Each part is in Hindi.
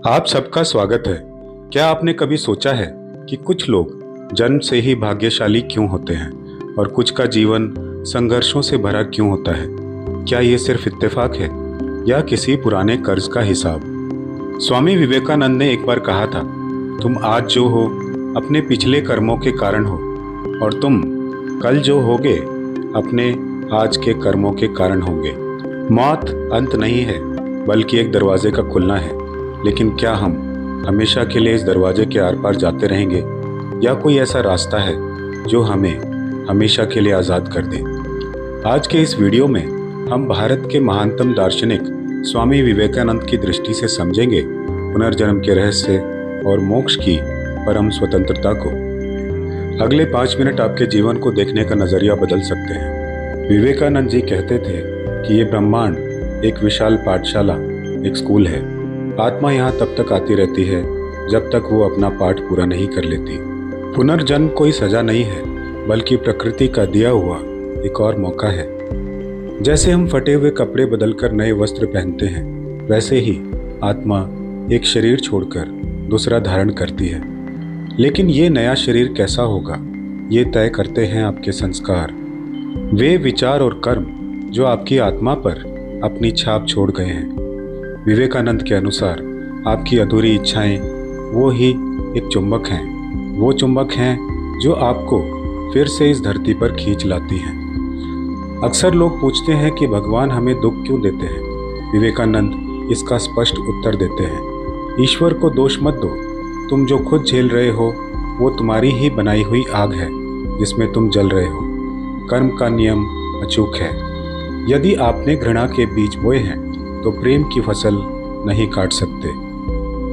आप सबका स्वागत है। क्या आपने कभी सोचा है कि कुछ लोग जन्म से ही भाग्यशाली क्यों होते हैं और कुछ का जीवन संघर्षों से भरा क्यों होता है? क्या ये सिर्फ इत्तेफाक है या किसी पुराने कर्ज का हिसाब? स्वामी विवेकानंद ने एक बार कहा था, तुम आज जो हो अपने पिछले कर्मों के कारण हो और तुम कल जो होगे अपने आज के कर्मों के कारण होंगे। मौत अंत नहीं है बल्कि एक दरवाजे का खुलना है। लेकिन क्या हम हमेशा के लिए इस दरवाजे के आर पार जाते रहेंगे या कोई ऐसा रास्ता है जो हमें हमेशा के लिए आज़ाद कर दे? आज के इस वीडियो में हम भारत के महानतम दार्शनिक स्वामी विवेकानंद की दृष्टि से समझेंगे पुनर्जन्म के रहस्य और मोक्ष की परम स्वतंत्रता को। अगले 5 मिनट आपके जीवन को देखने का नजरिया बदल सकते हैं। विवेकानंद जी कहते थे कि ये ब्रह्मांड एक विशाल पाठशाला, एक स्कूल है। आत्मा यहाँ तब तक आती रहती है जब तक वो अपना पाठ पूरा नहीं कर लेती। पुनर्जन्म कोई सजा नहीं है बल्कि प्रकृति का दिया हुआ एक और मौका है। जैसे हम फटे हुए कपड़े बदलकर नए वस्त्र पहनते हैं, वैसे ही आत्मा एक शरीर छोड़कर दूसरा धारण करती है। लेकिन ये नया शरीर कैसा होगा, ये तय करते हैं आपके संस्कार, वे विचार और कर्म जो आपकी आत्मा पर अपनी छाप छोड़ गए हैं। विवेकानंद के अनुसार आपकी अधूरी इच्छाएं वो ही एक चुंबक हैं। वो चुंबक हैं जो आपको फिर से इस धरती पर खींच लाती हैं। अक्सर लोग पूछते हैं कि भगवान हमें दुख क्यों देते हैं। विवेकानंद इसका स्पष्ट उत्तर देते हैं, ईश्वर को दोष मत दो। तुम जो खुद झेल रहे हो वो तुम्हारी ही बनाई हुई आग है जिसमें तुम जल रहे हो। कर्म का नियम अचूक है। यदि आपने घृणा के बीज बोए हैं तो प्रेम की फसल नहीं काट सकते।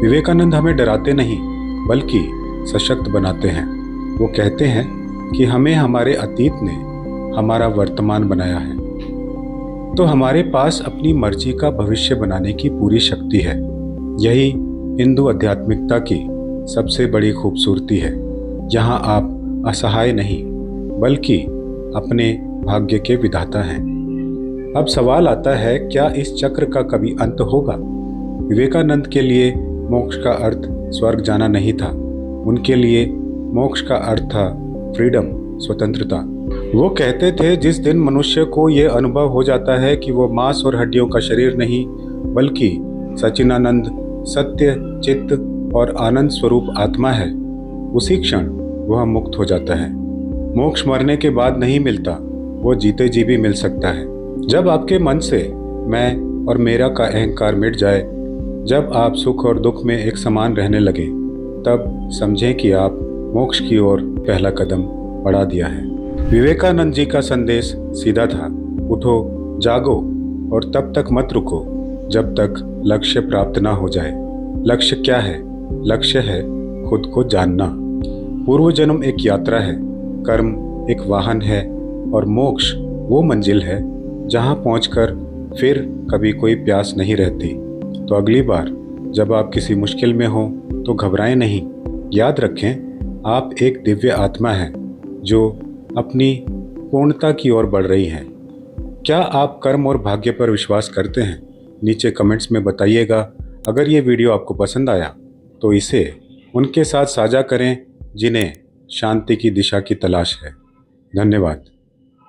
विवेकानंद हमें डराते नहीं बल्कि सशक्त बनाते हैं। वो कहते हैं कि हमें हमारे अतीत ने हमारा वर्तमान बनाया है, तो हमारे पास अपनी मर्जी का भविष्य बनाने की पूरी शक्ति है। यही हिंदू आध्यात्मिकता की सबसे बड़ी खूबसूरती है। यहाँ आप असहाय नहीं बल्कि अपने भाग्य के विधाता हैं। अब सवाल आता है, क्या इस चक्र का कभी अंत होगा? विवेकानंद के लिए मोक्ष का अर्थ स्वर्ग जाना नहीं था। उनके लिए मोक्ष का अर्थ था फ्रीडम, स्वतंत्रता। वो कहते थे, जिस दिन मनुष्य को ये अनुभव हो जाता है कि वो मांस और हड्डियों का शरीर नहीं बल्कि सच्चिदानंद, सत्य, चित्त और आनंद स्वरूप आत्मा है, उसी क्षण वह मुक्त हो जाता है। मोक्ष मरने के बाद नहीं मिलता, वो जीते जी भी मिल सकता है। जब आपके मन से मैं और मेरा का अहंकार मिट जाए, जब आप सुख और दुख में एक समान रहने लगे, तब समझें कि आप मोक्ष की ओर पहला कदम बढ़ा दिया है। विवेकानंद जी का संदेश सीधा था, उठो, जागो और तब तक मत रुको जब तक लक्ष्य प्राप्त ना हो जाए। लक्ष्य क्या है? लक्ष्य है खुद को जानना। पूर्व जन्म एक यात्रा है, कर्म एक वाहन है और मोक्ष वो मंजिल है जहाँ पहुंचकर फिर कभी कोई प्यास नहीं रहती। तो अगली बार जब आप किसी मुश्किल में हो तो घबराएं नहीं। याद रखें, आप एक दिव्य आत्मा हैं जो अपनी पूर्णता की ओर बढ़ रही है। क्या आप कर्म और भाग्य पर विश्वास करते हैं? नीचे कमेंट्स में बताइएगा। अगर ये वीडियो आपको पसंद आया तो इसे उनके साथ साझा करें जिन्हें शांति की दिशा की तलाश है। धन्यवाद।